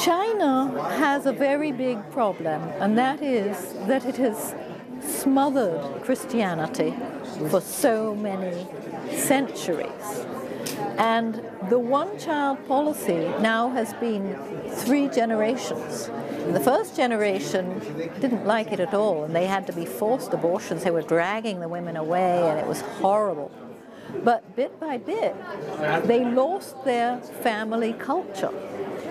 China has a very big problem, and that is that it has smothered Christianity for so many centuries. And the one-child policy now has been 3 generations. The first generation didn't like it at all, and they had to be forced abortions. They were dragging the women away, and it was horrible. But bit by bit, they lost their family culture,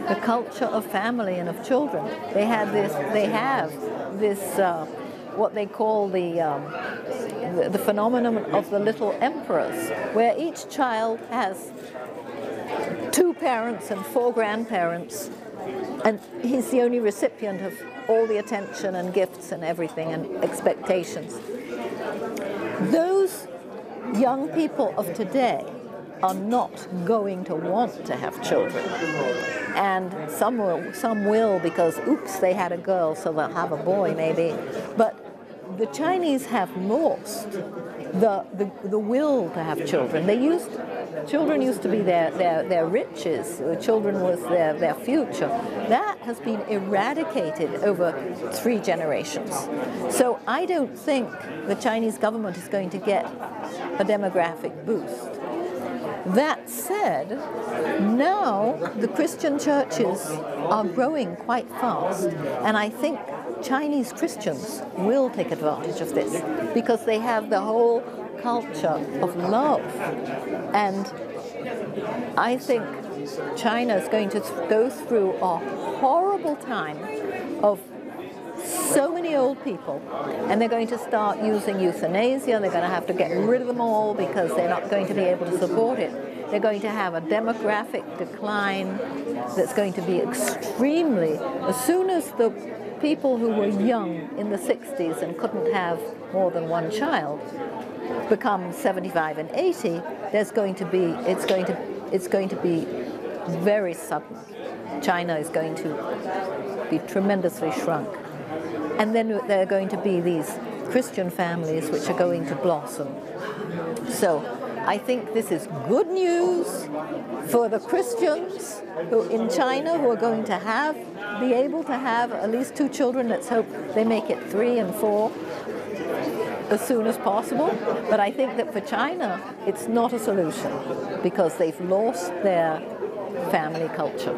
the culture of family and of children. They have this what they call the phenomenon of the little emperors, where each child has 2 parents and 4 grandparents, and he's the only recipient of all the attention and gifts and everything and expectations. Those young people of today are not going to want to have children. And some will because, oops, they had a girl, so they'll have a boy maybe. But the Chinese have lost the will to have children. Children used to be their riches. Children was their future. That has been eradicated over 3 generations. So I don't think the Chinese government is going to get a demographic boost. That said, now the Christian churches are growing quite fast, and I think Chinese Christians will take advantage of this because they have the whole culture of love. And I think China is going to go through a horrible time of so many old people, and they're going to start using euthanasia. They're going to have to get rid of them all because they're not going to be able to support it. They're going to have a demographic decline that's going to be extremely, as soon as the people who were young in the 60s and couldn't have more than 1 child become 75 and 80, it's going to be very sudden. China is going to be tremendously shrunk. And then there are going to be these Christian families which are going to blossom. So I think this is good news for the Christians in China who are going to be able to have at least 2 children. Let's hope they make it 3 and 4 as soon as possible. But I think that for China, it's not a solution because they've lost their family culture.